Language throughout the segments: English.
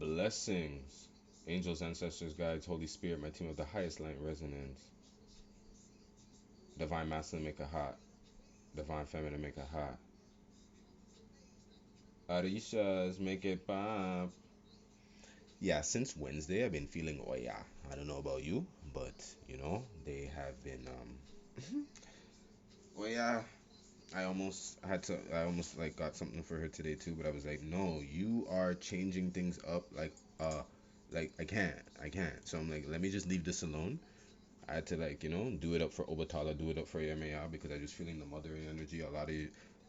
Blessings. Angels, ancestors, guides, Holy Spirit, my team of the highest light resonance. Divine masculine make it hot. Divine feminine make it hot. ORISHAS make it pop. Yeah, since Wednesday I've been feeling oh yeah. I don't know about you, but they have been oh yeah. I almost like got something for her today too, but I was like, no, you are changing things up like I can't. So I'm like, let me just leave this alone. I had to like, do it up for Obatala, do it up for Yemaya because I just feeling the mothering energy. A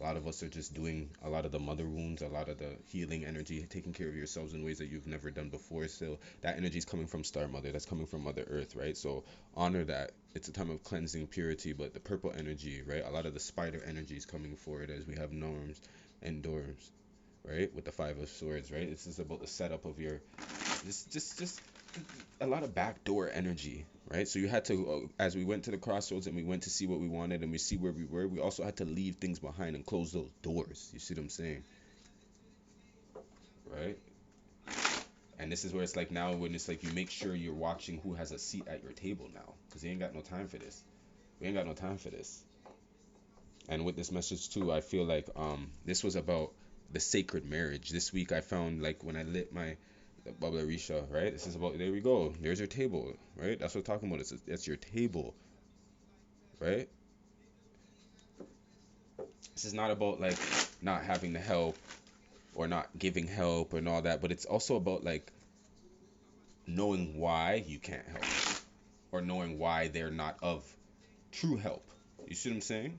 lot of us are just doing a lot of the mother wounds, a lot of the healing energy, taking care of yourselves in ways that you've never done before. So that energy is coming from Star Mother, that's coming from Mother Earth, right? So honor that. It's a time of cleansing, purity, but the purple energy, right? A lot of the spider energy is coming forward as we have norms and dorms, right? With the Five of Swords, right? This is about the setup of your just a lot of backdoor energy, right? So you had to, as we went to the crossroads and we went to see what we wanted and we see where we were, we also had to leave things behind and close those doors. You see what I'm saying, right? And this is where it's like now when it's like you make sure you're watching who has a seat at your table now, because you ain't got no time for this. We ain't got no time for this. And with this message too, I feel like this was about the sacred marriage. This week I found like when I lit my Baba Risha, right? This is about, there we go. There's your table, right? That's what we're talking about. It's your table, right? This is not about like not having the help or not giving help and all that, but it's also about like knowing why you can't help or knowing why they're not of true help. You see what I'm saying?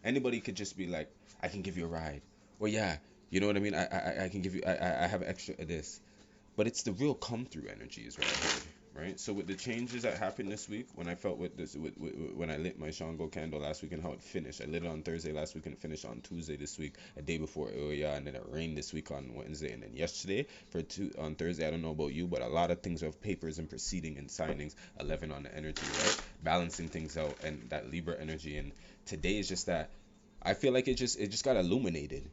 Anybody could just be like, I can give you a ride. Or yeah, you know what I mean? I can give you, I have extra of this. But it's the real come through energy is what I heard, right? So with the changes that happened this week, when I felt with this, when I lit my Shango candle last week and how it finished, I lit it on Thursday last week and it finished on Tuesday this week, a day before Oya, and then it rained this week on Wednesday, and then yesterday on Thursday. I don't know about you, but a lot of things of papers and proceeding and signings, 11 on the energy, right? Balancing things out and that Libra energy, and today is just that. I feel like it just got illuminated.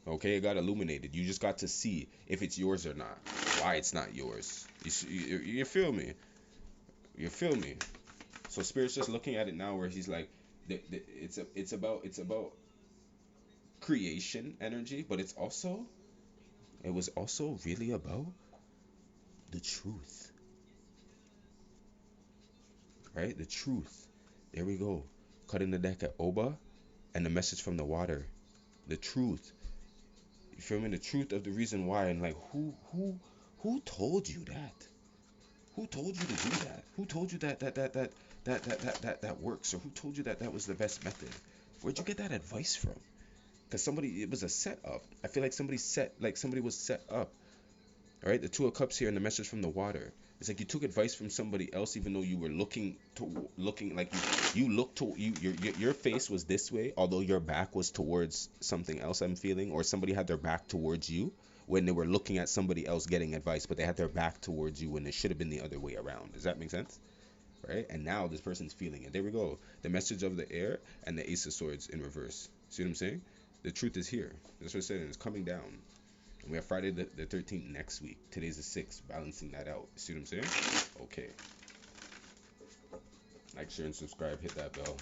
Okay, it got illuminated. You just got to see if it's yours or not. Why it's not yours. You feel me? You feel me? So spirit's just looking at it now, where he's like, it's about creation energy, but it was also really about the truth, right? The truth. There we go. Cutting the deck at Oba, and the message from the water. The truth. You feel me? The truth of the reason why, and like who told you that? Who told you to do that? Who told you that works? Or who told you that that was the best method? Where'd you get that advice from? Because somebody, it was a setup. I feel like somebody was set up. All right, the Two of Cups here and the message from the water. It's like you took advice from somebody else, even though you were looking like you looked to your face was this way, although your back was towards something else. I'm feeling, or somebody had their back towards you when they were looking at somebody else getting advice, but they had their back towards you when it should have been the other way around. Does that make sense? Right? And now this person's feeling it. There we go. The message of the air and the Ace of Swords in reverse. See what I'm saying? The truth is here. That's what I said, and it's coming down. And we have Friday the 13th next week. Today's the 6th, balancing that out. See what I'm saying? Okay. Like, share, and subscribe. Hit that bell.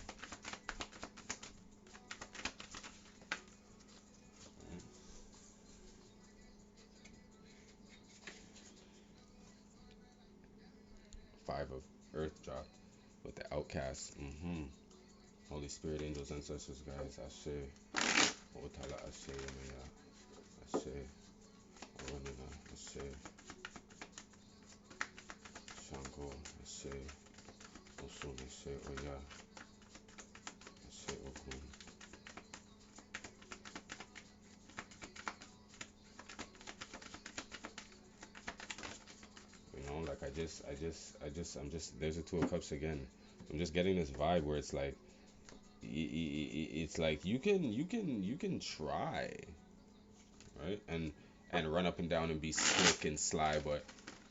5 of Earth dropped with the outcast. Holy Spirit, angels, ancestors, guys. Ashe. Otala Ashe. Yamaya. Ashe. Oranina. Ashe. Shango. Ashe. Osun. Ashe. Oya. Ashe. Okun. Like I'm just, there's a Two of Cups again. I'm just getting this vibe where it's like, it's like you can try, right? And run up and down and be slick and sly, but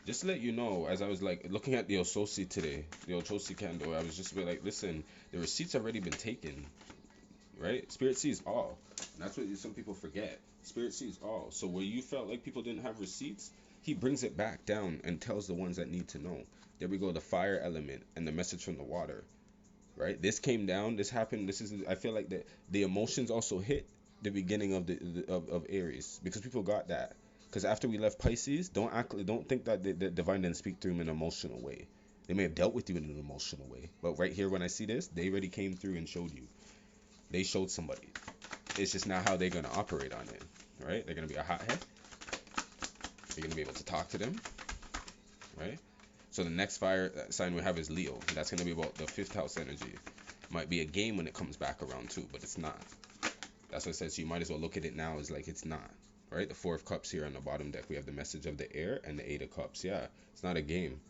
just to let you know, as I was like looking at the Ososi today, the Ochosi candle, I was just like, listen, the receipts already been taken, right? Spirit sees all. And that's what some people forget. Spirit sees all. So where you felt like people didn't have receipts, he brings it back down and tells the ones that need to know. There we go, the fire element and the message from the water. Right? This came down. This happened. This is. I feel like the emotions also hit the beginning of of Aries because people got that. Because after we left Pisces, don't think that the divine didn't speak through him in an emotional way. They may have dealt with you in an emotional way, but right here when I see this, they already came through and showed you. They showed somebody. It's just now how they're gonna operate on it. Right? They're gonna be a hothead. You're gonna be able to talk to them. Right? So the next fire sign we have is Leo. That's gonna be about the fifth house energy. Might be a game when it comes back around too, but it's not. That's what it says. So you might as well look at it now as like it's not. Right? The Four of Cups here on the bottom deck. We have the message of the air and the Eight of Cups. Yeah, it's not a game.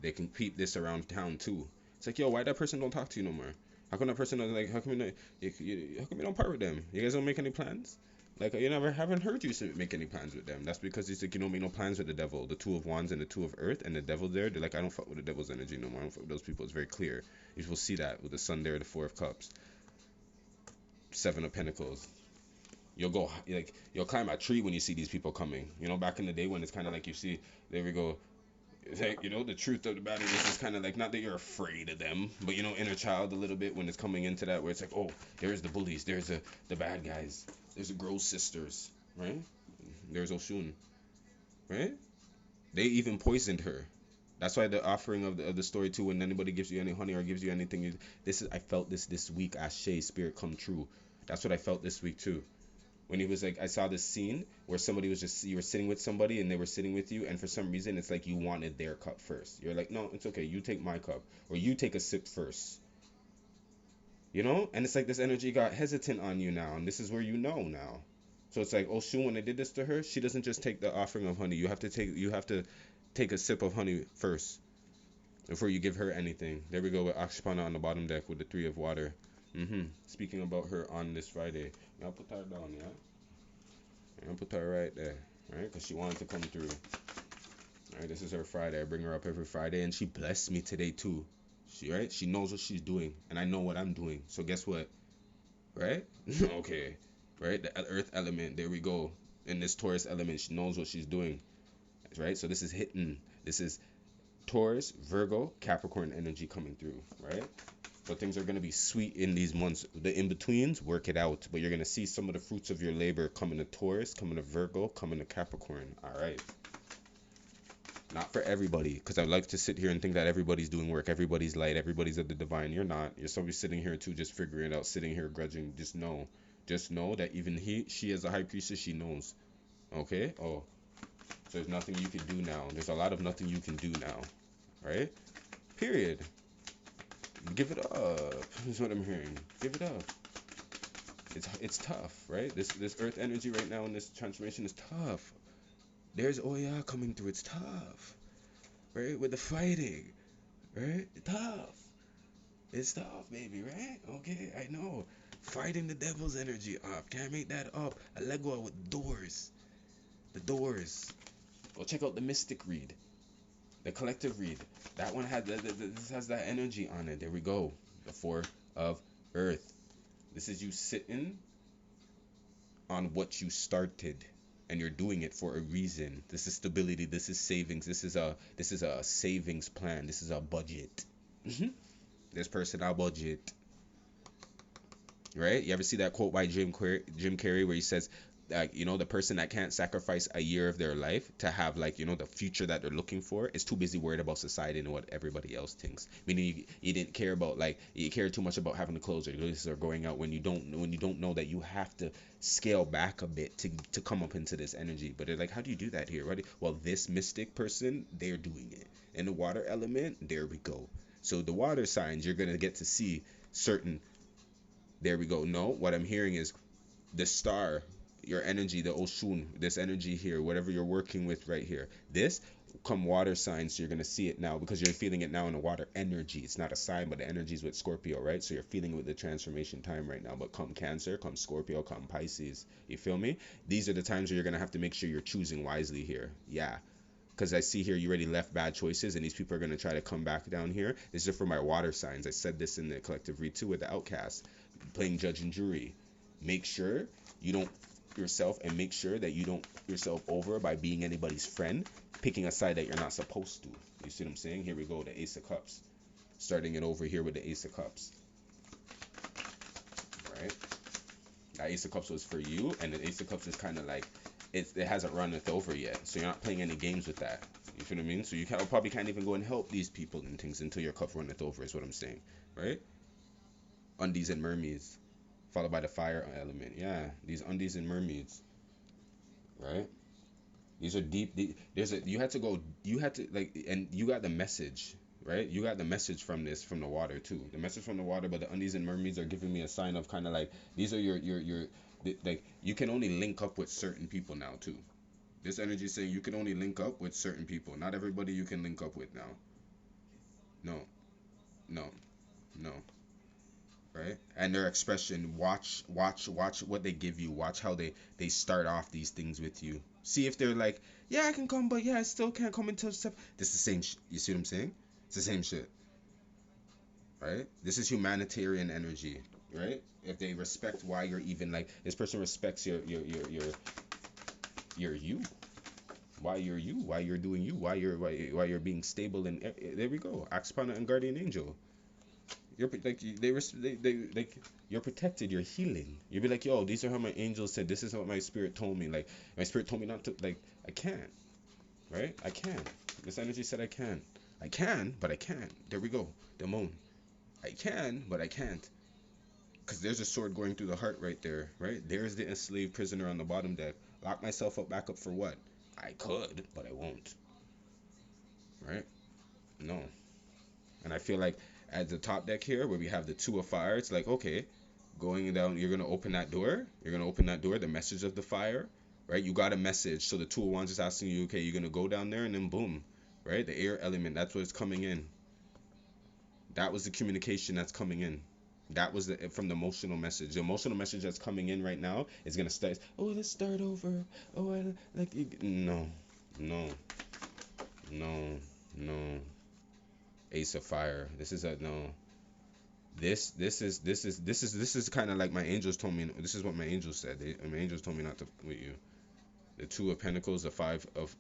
They can peep this around town too. It's like, yo, why that person don't talk to you no more? How come that person doesn't like? How come how come you don't part with them? You guys don't make any plans? Like you never haven't heard you make any plans with them. That's because he's like you don't make no plans with the devil. The Two of Wands and the Two of Earth and the devil there. They're like I don't fuck with the devil's energy no more. I don't fuck with those people. It's very clear. You will see that with the Sun there, the Four of Cups, Seven of Pentacles. You'll go like you'll climb a tree when you see these people coming. You know, back in the day when it's kind of like you see, there we go. It's like, you know, the truth of the matter is kind of like not that you're afraid of them, but you know, inner child a little bit when it's coming into that where it's like, oh, there's the bullies, there's the bad guys, there's the Gross sisters, right? There's Oshun, right? They even poisoned her. That's why the offering of the story too, when anybody gives you any honey or gives you anything, this is I felt this week. Ashe, spirit come true. That's what I felt this week too. When he was like, I saw this scene where somebody was just, you were sitting with somebody and they were sitting with you, and for some reason it's like you wanted their cup first. You're like, no, it's okay, you take my cup, or you take a sip first, you know? And it's like this energy got hesitant on you now, and this is where you know now. So it's like, oh shoot, when they did this to her, she doesn't just take the offering of honey. You have to take a sip of honey first before you give her anything. There we go with Akshapana on the bottom deck with the Three of Water. Speaking about her on this Friday. Now put her down, yeah? And put her right there, right? Because she wanted to come through. Right, this is her Friday. I bring her up every Friday, and she blessed me today too. She knows what she's doing, and I know what I'm doing. So guess what, right? Okay, right? The Earth element. There we go. In this Taurus element, she knows what she's doing, right? So this is hitting. This is Taurus, Virgo, Capricorn energy coming through, right? But things are going to be sweet in these months. The in-betweens, work it out. But you're going to see some of the fruits of your labor coming to Taurus, coming to Virgo, coming to Capricorn. All right. Not for everybody, because I like to sit here and think that everybody's doing work, everybody's light, everybody's of the divine. You're not. You're somebody sitting here too, just figuring it out, sitting here grudging. Just know that even she as a high priestess, she knows. Okay? Oh, so there's nothing you can do now. There's a lot of nothing you can do now. Right? Period. Give it up. Is what I'm hearing. Give it up. It's tough, right? This earth energy right now in this transformation is tough. There's Oya coming through. It's tough, right? With the fighting, right? Tough. It's tough, baby, right? Okay, I know. Fighting the devil's energy up. Can't make that up. A Lego with doors. The doors. Go check out the mystic read. The collective read. That one had this has that energy on it. There we go. The Four of Earth. This is you sitting on what you started, and you're doing it for a reason. This is stability. This is savings. This is a savings plan. This is a budget. This person a budget. Right? You ever see that quote by Jim Carrey where he says, you know, the person that can't sacrifice a year of their life to have, like, you know, the future that they're looking for is too busy worried about society and what everybody else thinks. Meaning you didn't care about, like, you care too much about having the clothes or going out when you don't know that you have to scale back a bit to come up into this energy. But they're like, how do you do that here? Right? Well, this mystic person, they're doing it. And the water element, there we go. So the water signs, you're gonna get to see certain. There we go. No, what I'm hearing is the star, your energy, the Oshun, this energy here, whatever you're working with right here. This come water signs, so you're gonna see it now because you're feeling it now in the water energy. It's not a sign, but the energy is with Scorpio, right? So you're feeling it with the transformation time right now. But come Cancer, come Scorpio, come Pisces. You feel me? These are the times where you're gonna have to make sure you're choosing wisely here. Yeah. Because I see here you already left bad choices, and these people are going to try to come back down here. This is for my water signs. I said this in the collective read too with the outcast, playing judge and jury. make sure you don't yourself, and make sure that you don't yourself over by being anybody's friend, picking a side that you're not supposed to. You see what I'm saying? Here we go, the Ace of Cups. Starting it over here with the Ace of Cups. Right? That Ace of Cups was for you, and the Ace of Cups is kind of like, it hasn't run it over yet. So you're not playing any games with that. You feel what I mean? So you probably can't even go and help these people and things until your cup runneth over, is what I'm saying. Right? Undies and mermaids. Followed by the fire element. Yeah, these undies and mermaids. Right? These are deep. You had to go. You had to like, and you got the message, right? You got the message from this, from the water too. The message from the water, but the undies and mermaids are giving me a sign of kind of like, these are your like, you can only link up with certain people now too. This energy is saying you can only link up with certain people. Not everybody you can link up with now. No, no, no. Right? And their expression, watch what they give you. Watch how they start off these things with you. See if they're like, yeah, I can come, but yeah, I still can't come until stuff. This is the same you see what I'm saying? It's the same shit. Right? This is humanitarian energy, right? If they respect why you're even like, this person respects your you. Why you're you, why you're doing you, why you're being stable, and there we go. Axpana and guardian angel. You're like, they like, you're protected, you're healing. You'll be like, yo, these are how my angels said, this is what my spirit told me. Like, my spirit told me not to, like, I can't, right? I can. This energy said I can. I can, but I can't. There we go. The moon. I can, but I can't. Because there's a sword going through the heart right there, right? There's the enslaved prisoner on the bottom deck. Lock myself up back up for what? I could, but I won't. Right? No. And I feel like at the top deck here, where we have the two of fire, it's like, okay, going down, you're going to open that door. You're going to open that door, the message of the fire, right? You got a message. So the two of wands is asking you, okay, you're going to go down there, and then boom, right? The air element, that's what's coming in. That was the communication that's coming in. That was from the emotional message. The emotional message that's coming in right now is going to start, oh, let's start over. Oh, I like, no, no, no, no. Ace of fire. This is a no. This is kind of like my angels told me. This is what my angels said. My angels told me not to with you. The two of pentacles, the five of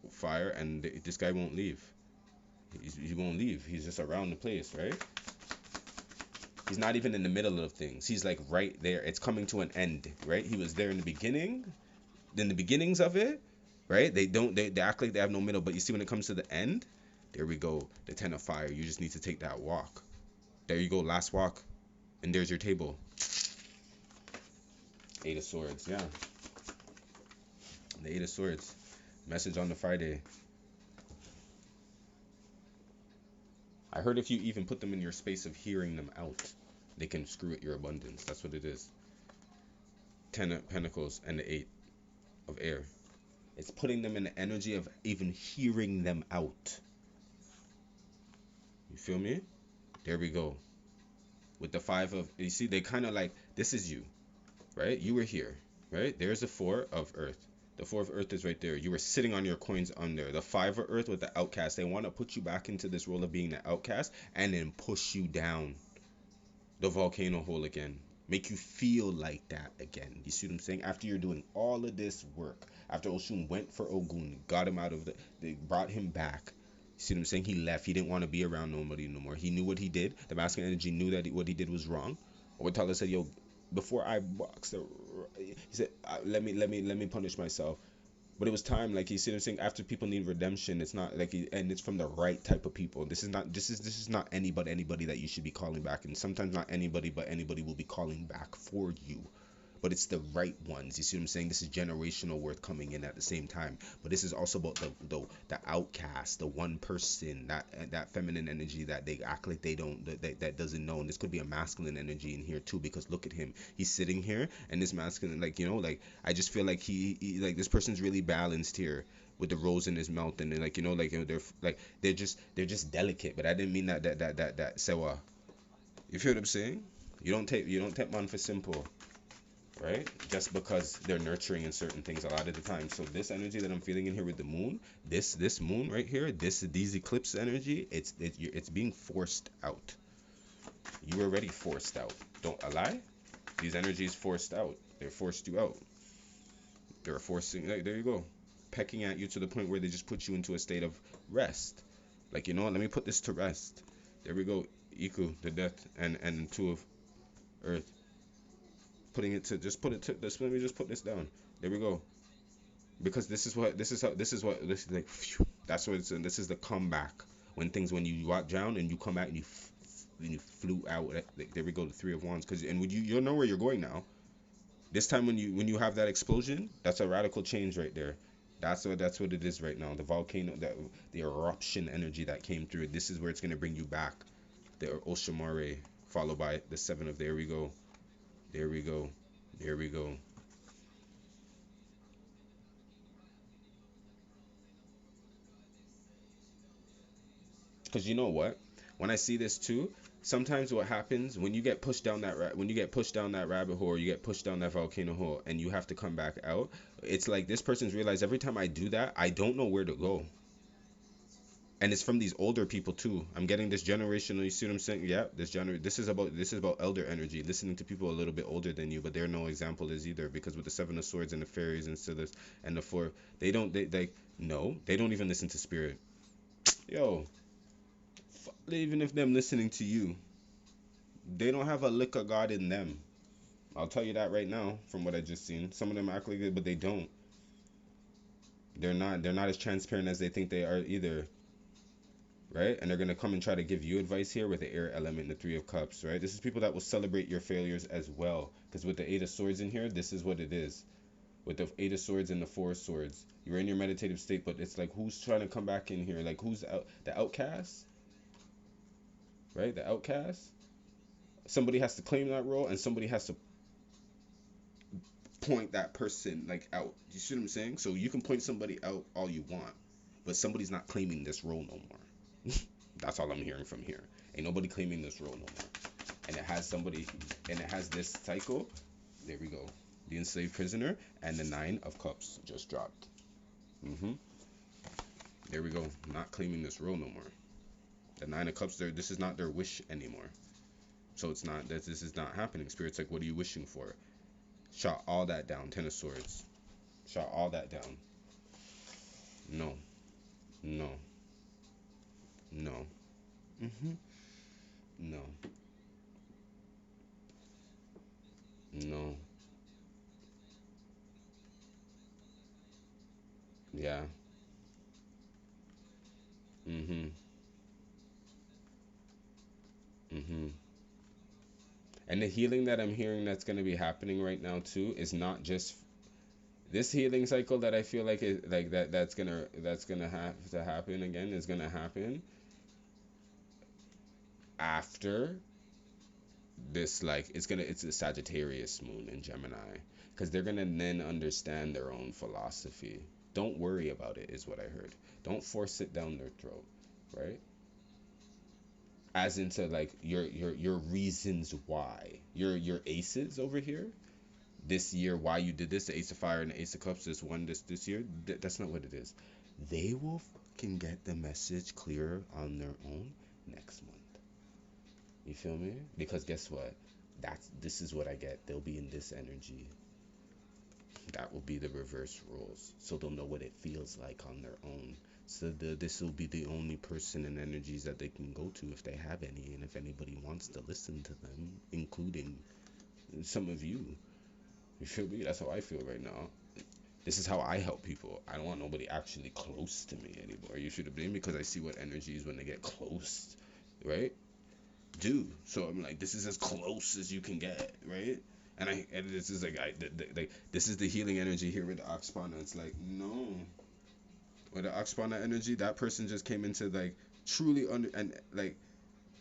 fire, and this guy won't leave. He won't leave. He's just around the place, right? He's not even in the middle of things. He's like right there. It's coming to an end, right? He was there in the beginning, in the beginnings of it, right? They act like they have no middle, but you see when it comes to the end, there we go. The 10 of fire. You just need to take that walk. There you go. Last walk. And there's your table. 8 of swords. Yeah. The 8 of swords. Message on the Friday. I heard if you even put them in your space of hearing them out, they can screw at your abundance. That's what it is. 10 of pentacles and the 8 of air. It's putting them in the energy of even hearing them out. You feel me? There we go. With the 5 of, you see, they kind of like, this is you, right? You were here, right? There's the 4 of earth. The 4 of earth is right there. You were sitting on your coins on there. The 5 of earth with the outcast. They want to put you back into this role of being the outcast and then push you down the volcano hole again. Make you feel like that again. You see what I'm saying? After you're doing all of this work, after Oshun went for Ogun, got him out of they brought him back. You see what I'm saying? He left. He didn't want to be around nobody no more. He knew what he did. The masculine energy knew that what he did was wrong. Obatala said, yo, before I box, he said, let me punish myself. But it was time, like, you see what I'm saying? After people need redemption, it's not like, and it's from the right type of people. This is not anybody that you should be calling back, and sometimes not anybody, but anybody will be calling back for you. But it's the right ones. You see what I'm saying? This is generational worth coming in at the same time. But this is also about the outcast, the one person, that feminine energy that they act like they don't, that doesn't know. And this could be a masculine energy in here too, because look at him. He's sitting here, and this masculine, like, you know, like, I just feel like he like, this person's really balanced here with the rose in his mouth, and then, like, you know, like, they're just delicate. But I didn't mean that sewa. You feel what I'm saying? You don't take man for simple. Right? Just because they're nurturing in certain things a lot of the time. So this energy that I'm feeling in here with the moon, this moon right here, these eclipse energy, it's being forced out. You were already forced out. Don't lie. These energies forced out. They're forced you out. They're forcing. Like, there you go, pecking at you to the point where they just put you into a state of rest. Like, you know what? Let me put this to rest. There we go. Iku, the death, and two of earth. Putting it to just put it to this. Let me just put this down. There we go. Because this is what this is how this is like. Phew, that's what it's. This is the comeback when you walk down and you come back and you flew out. Like, there we go. The Three of Wands. Because and when you'll know where you're going now. This time when you have that explosion, that's a radical change right there. That's what it is right now. The volcano, the eruption energy that came through. This is where it's gonna bring you back. The Oshamare, followed by the Seven of. There we go. There we go. There we go. Because you know what? When I see this too, sometimes what happens when you get pushed down when you get pushed down that rabbit hole, or you get pushed down that volcano hole, and you have to come back out. It's like this person's realized every time I do that, I don't know where to go. And it's from these older people too. I'm getting this generational. You see what I'm saying? Yeah, this is about elder energy, listening to people a little bit older than you, but they're no example as either. Because with the Seven of Swords and the fairies and Silas and the four, they don't they no, they don't even listen to spirit. Yo, even if them listening to you, they don't have a lick of God in them. I'll tell you that right now from what I just seen. Some of them act like it, but they don't. They're not as transparent as they think they are either. Right? And they're gonna come and try to give you advice here with the air element and the Three of Cups, right? This is people that will celebrate your failures as well. Because with the Eight of Swords in here, this is what it is. With the Eight of Swords and the Four of Swords, you're in your meditative state, but it's like who's trying to come back in here? Like who's out? The outcast, right? The outcast. Somebody has to claim that role, and somebody has to point that person like out. You see what I'm saying? So you can point somebody out all you want, but somebody's not claiming this role no more. That's all I'm hearing from here. Ain't nobody claiming this role no more. And it has somebody, and it has this cycle. There we go. The enslaved prisoner and the Nine of Cups just dropped. hmm There we go. Not claiming this role no more. The Nine of Cups, this is not their wish anymore. So it's not that this is not happening. Spirit's like, what are you wishing for? Shot all that down. Ten of Swords. Shot all that down. No. No. No. No. No. Yeah. hmm hmm And the healing that I'm hearing that's going to be happening right now too is not just this healing cycle that I feel like is like that's gonna have to happen again is gonna happen after this, like it's a Sagittarius moon in Gemini, because they're gonna then understand their own philosophy. Don't worry about it is what I heard. Don't force it down their throat, right? As into like your reasons why your aces over here this year, why you did this, the Ace of Fire and the Ace of Cups, this year, that's not what it is. They will fucking get the message clearer on their own next month. You feel me? Because guess what? This is what I get. They'll be in this energy. That will be the reverse roles. So they'll know what it feels like on their own. So this will be the only person and energies that they can go to if they have any, and if anybody wants to listen to them, including some of you. You feel me? That's how I feel right now. This is how I help people. I don't want nobody actually close to me anymore. You should have been, because I see what energies when they get close, right? Do. So I'm like, this is as close as you can get, right? And this is like this is the healing energy here with the Oxpana. It's like, no. With the Oxpana energy, that person just came into like truly under, and like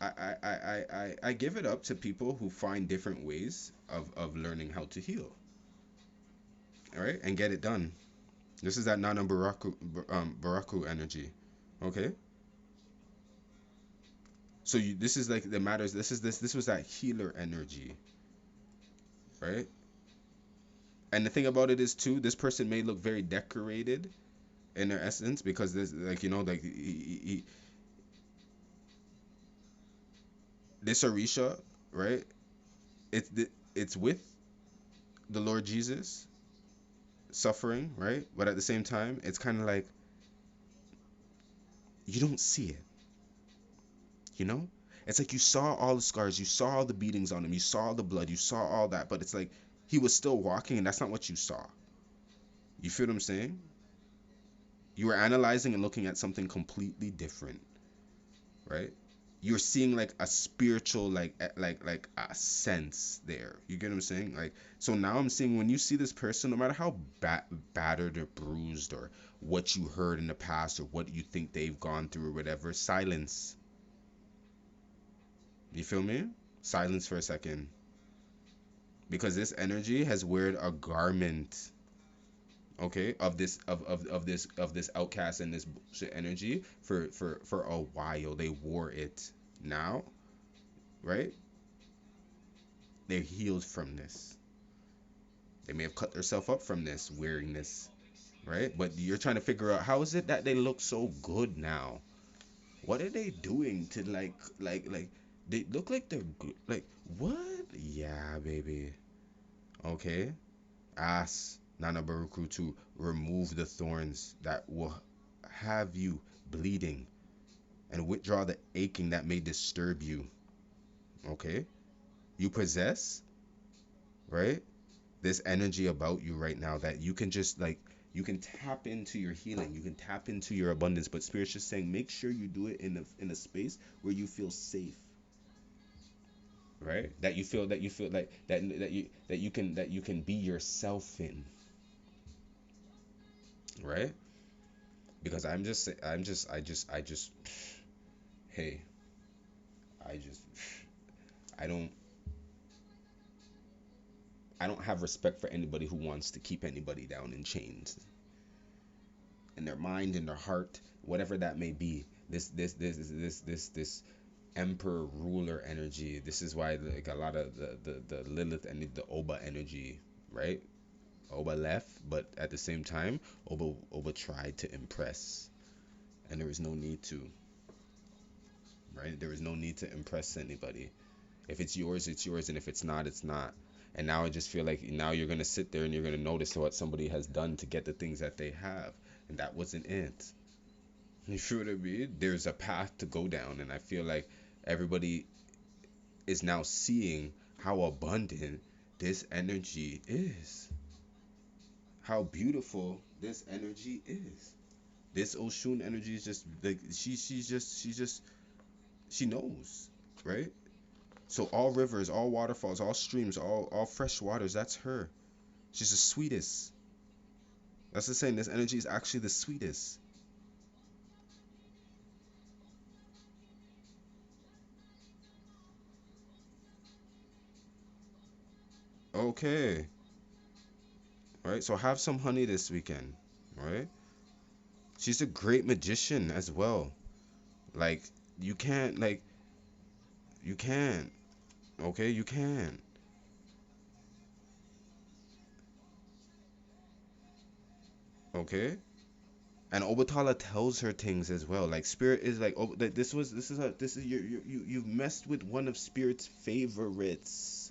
I give it up to people who find different ways of learning how to heal. All right, and get it done. This is that Nana Baraku energy. Okay, so this is like the matters. This was that healer energy, right? And the thing about it is too, this person may look very decorated in their essence, because there's like, like this Orisha, right? It's it's with the Lord Jesus suffering, right? But at the same time, it's kind of like you don't see it, you know? It's like you saw all the scars, you saw all the beatings on him, you saw the blood, you saw all that, but it's like he was still walking, and that's not what you saw. You feel what I'm saying? You were analyzing and looking at something completely different, right? You're seeing like a spiritual like a sense there. You get what I'm saying? Like, so now I'm seeing, when you see this person, no matter how battered or bruised or what you heard in the past or what you think they've gone through or whatever, silence. You feel me? Silence for a second, because this energy has weared a garment, okay, of this outcast and this bullshit energy for a while. They wore it. Now, right? They're healed from this. They may have cut themselves up from this, wearing this, right? But you're trying to figure out, how is it that they look so good now? What are they doing to like they look like they're good? Like, what? Yeah, baby. Okay. Ask Nana Baruku to remove the thorns that will have you bleeding and withdraw the aching that may disturb you. Okay? You possess, right? This energy about you right now that you can just like, you can tap into your healing, you can tap into your abundance, but Spirit's just saying, make sure you do it in a space where you feel safe, right? That you feel like that you can be yourself in, right? Because I just hey, I just I don't I don't have respect for anybody who wants to keep anybody down in chains, in their mind, in their heart, whatever that may be. This emperor ruler energy. This is why like a lot of the Lilith and the Oba energy, right? Oba left, but at the same time, Oba tried to impress, and there was no need to, right? There was no need to impress anybody. If it's yours, it's yours, and if it's not, it's not. And now I just feel like now you're gonna sit there and you're gonna notice what somebody has done to get the things that they have, and that wasn't it. You feel what I mean? There's a path to go down, and I feel like everybody is now seeing how abundant this energy is, how beautiful this energy is. This Oshun energy is just like she knows, right? So all rivers, all waterfalls, all streams, all fresh waters, that's her. She's the sweetest. That's the saying. This energy is actually the sweetest. Okay. Right? So have some honey this weekend. Right? She's a great magician as well. Like, you can't, like, you can. Okay? You can. Okay? And Obatala tells her things as well. Like, Spirit is like, oh, this is you've messed with one of Spirit's favorites.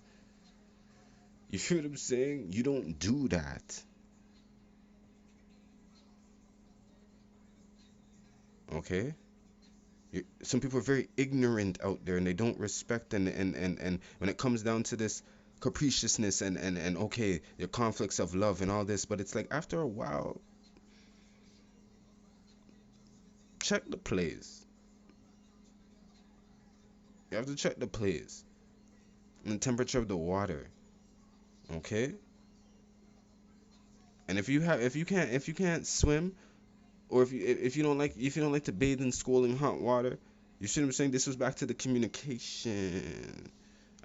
You feel what I'm saying? You don't do that. Okay? Some people are very ignorant out there, and they don't respect, and when it comes down to this capriciousness and okay, your conflicts of love and all this, but it's like after a while, check the plays. You have to check the plays and the temperature of the water. Okay? And if you can't swim, or if you don't like to bathe in scalding hot water, you see what I'm saying? This was back to the communication.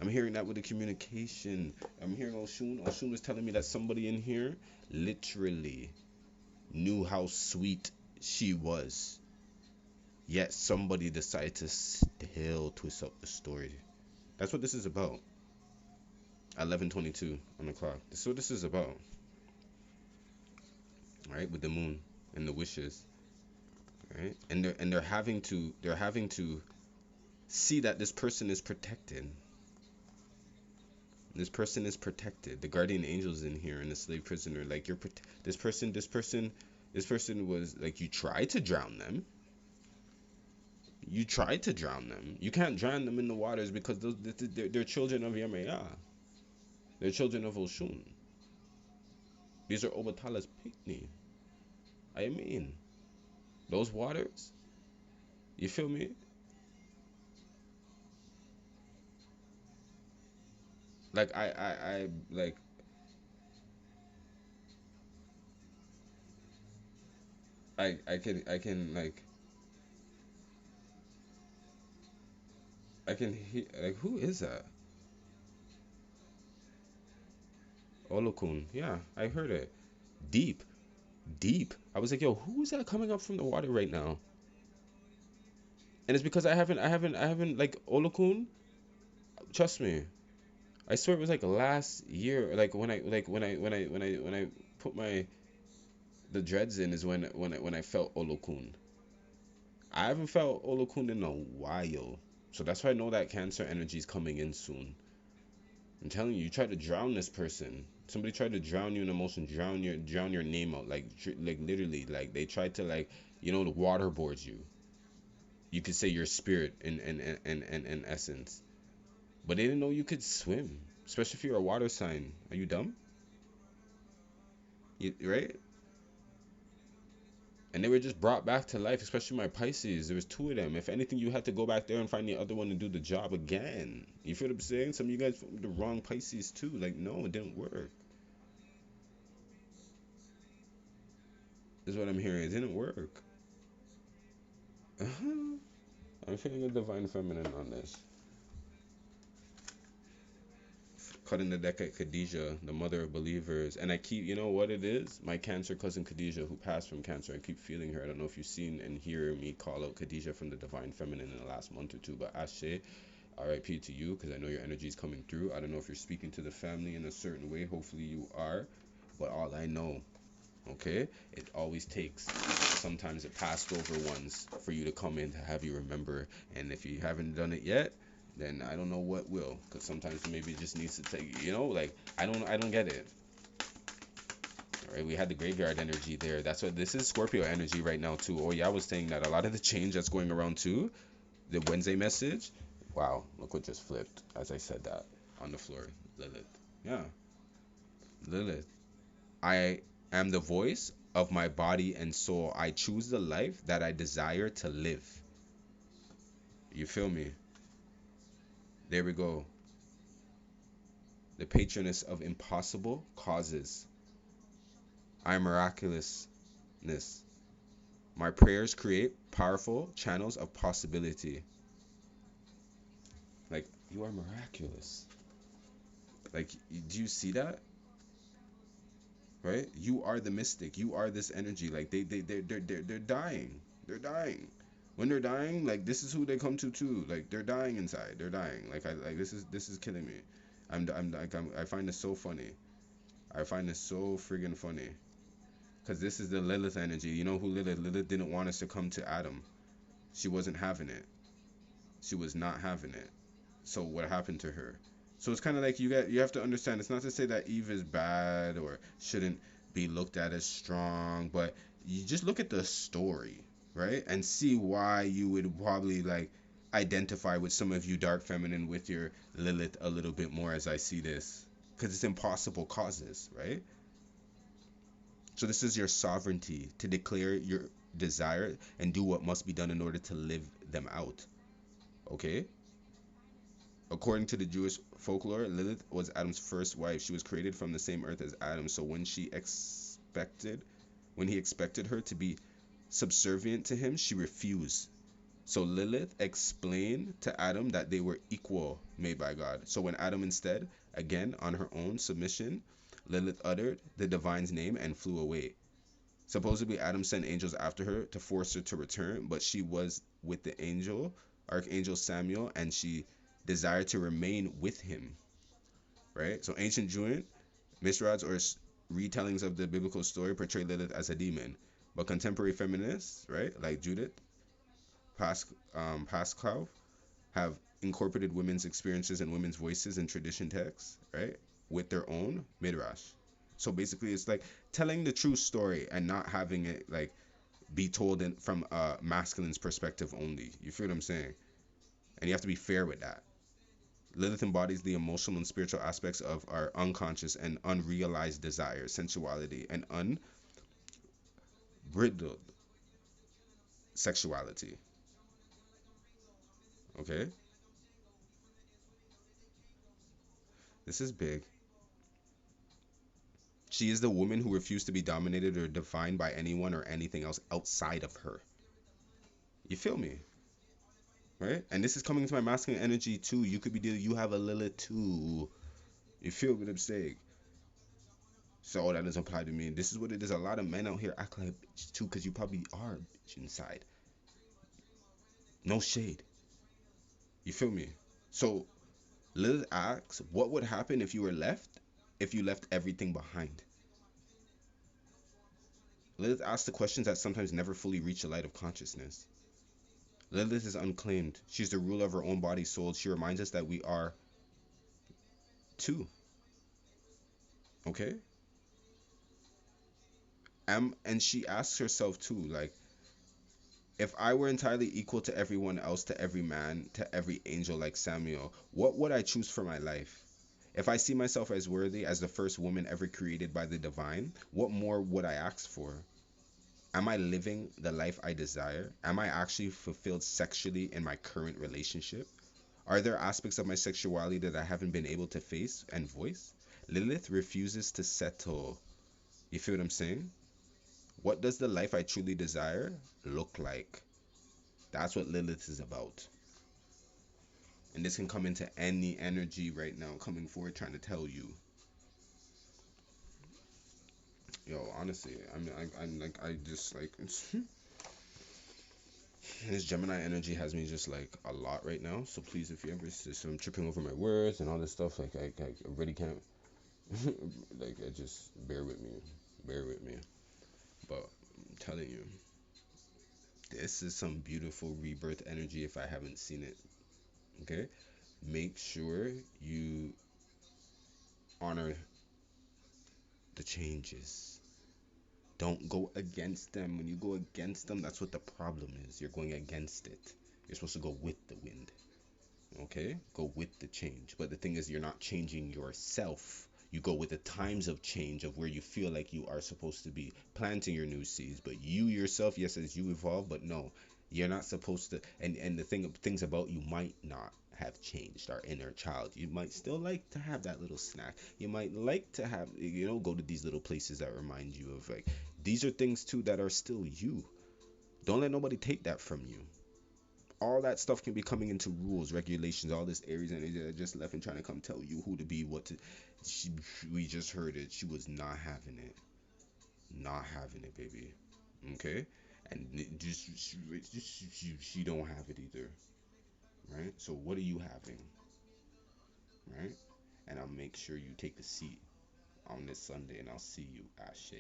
I'm hearing that with the communication. I'm hearing Oshun. Oshun was telling me that somebody in here literally knew how sweet she was. Yet somebody decided to still twist up the story. That's what this is about. 11:22 on the clock. This is what this is about. Right? With the moon and the wishes. Right? And they're having to see that this person is protected. This person is protected. The guardian angel's in here and the slave prisoner. Like this person was like, you tried to drown them. You tried to drown them. You can't drown them in the waters because they're children of Yamaya. They're children of Oshun. These are Obatala's Picni. I mean, those waters. You feel me? Like I like I can I can hear, like, who is that? Olokun. Yeah, I heard it. Deep, deep. I was like, yo, who is that coming up from the water right now? And it's because I haven't like Olokun. Trust me. I swear it was like last year. Like when I put my the dreads in is when I felt Olokun. I haven't felt Olokun in a while. So that's why I know that Cancer energy is coming in soon. I'm telling you, you try to drown this person. Somebody tried to drown you in emotion, drown your name out, like literally, like they tried to, like, the waterboard you. You could say your spirit in essence, but they didn't know you could swim, especially if you're a water sign. Are you dumb? Right? And they were just brought back to life, especially my Pisces. There was two of them. If anything, you had to go back there and find the other one to do the job again. You feel what I'm saying? Some of you guys the wrong Pisces too. Like, no, it didn't work. Is what I'm hearing. It didn't work. Uh-huh. I'm feeling a divine feminine on this. Cutting the deck at Khadijah, the mother of believers. And I keep, you know what it is? My Cancer cousin Khadijah, who passed from cancer. I keep feeling her. I don't know if you've seen and hear me call out Khadijah from the divine feminine in the last month or two, but Ashe, RIP to you, because I know your energy is coming through. I don't know if you're speaking to the family in a certain way. Hopefully you are. But all I know, okay, it always takes sometimes the passed over ones for you to come in to have you remember. And if you haven't done it yet, then I don't know what will, because sometimes maybe it just needs to take, like, I don't get it. All right, we had the graveyard energy there. That's what this is. Scorpio energy right now too. Oh yeah, I was saying that a lot of the change that's going around too, the Wednesday message. Wow, look what just flipped as I said that on the floor. Lilith. Yeah, Lilith. I am the voice of my body and soul. I choose the life that I desire to live. You feel me? There we go. The patroness of impossible causes. I am miraculousness. My prayers create powerful channels of possibility. Like, you are miraculous. Like, do you see that? Right? You are the mystic. You are this energy. Like, they're dying. They're dying. When they're dying, like, this is who they come to too. Like, they're dying inside. They're dying. Like this is killing me. I find this so funny. I find this so friggin' funny. Because this is the Lilith energy. You know who Lilith didn't want us to come to Adam. She wasn't having it. She was not having it. So what happened to her? So it's kind of like you have to understand. It's not to say that Eve is bad or shouldn't be looked at as strong, but you just look at the story, right, and see why you would probably, like, identify with some of you dark feminine with your Lilith a little bit more as I see this, because it's impossible causes, right? So this is your sovereignty to declare your desire and do what must be done in order to live them out. Okay? According to the Jewish folklore, Lilith was Adam's first wife. She was created from the same earth as Adam. So when he expected her to be subservient to him, she refused. So Lilith explained to Adam that they were equal, made by God. So when Adam instead, again on her own submission, Lilith uttered the divine's name and flew away. Supposedly Adam sent angels after her to force her to return, but she was with the Archangel Samuel, and she desired to remain with him, right? So ancient Jewish Mishrads or retellings of the biblical story portray Lilith as a demon, but contemporary feminists, right, like Judith Pascal, have incorporated women's experiences and women's voices in tradition texts, right, with their own midrash. So basically, it's like telling the true story and not having it like be told from a masculine's perspective only. You feel what I'm saying? And you have to be fair with that. Lilith embodies the emotional and spiritual aspects of our unconscious and unrealized desires, sensuality, and unbridled sexuality. Okay? This is big. She is the woman who refused to be dominated or defined by anyone or anything else outside of her. You feel me? Right? And this is coming into my masculine energy too. You could be dealing, you have a Lilith too. You feel what I'm saying? So that doesn't apply to me. This is what it is. A lot of men out here act like a bitch too, because you probably are a bitch inside. No shade. You feel me? So Lilith asks, what would happen if you were left? If you left everything behind? Lilith asks the questions that sometimes never fully reach the light of consciousness. Lilith is unclaimed. She's the ruler of her own body, soul. She reminds us that we are two. Okay? And she asks herself too, like, if I were entirely equal to everyone else, to every man, to every angel like Samuel, what would I choose for my life? If I see myself as worthy as the first woman ever created by the divine, what more would I ask for? Am I living the life I desire? Am I actually fulfilled sexually in my current relationship? Are there aspects of my sexuality that I haven't been able to face and voice? Lilith refuses to settle. You feel what I'm saying? What does the life I truly desire look like? That's what Lilith is about. And this can come into any energy right now coming forward trying to tell you. Yo, honestly, I'm like, I just like, this Gemini energy has me just like a lot right now. So please, if you ever just I'm tripping over my words and all this stuff, like I really can't, like, I just bear with me. But I'm telling you, this is some beautiful rebirth energy. If I haven't seen it, okay, make sure you honor the changes. Don't go against them. When you go against them, that's what the problem is. You're going against it. You're supposed to go with the wind. Okay? Go with the change. But the thing is, you're not changing yourself. You go with the times of change of where you feel like you are supposed to be planting your new seeds. But you yourself, yes, as you evolve, but no, you're not supposed to. And the things about you might not have changed. Our inner child, you might still like to have that little snack. You might like to have, go to these little places that remind you of, like, these are things too that are still you. Don't let nobody take that from you. All that stuff can be coming into rules, regulations, all this Aries energy that just left and trying to come tell you who to be, what to. We just heard it. She was not having it. Not having it, baby. Okay? And she don't have it either. Right? So what are you having? Right? And I'll make sure you take a seat on this Sunday and I'll see you, Ashe.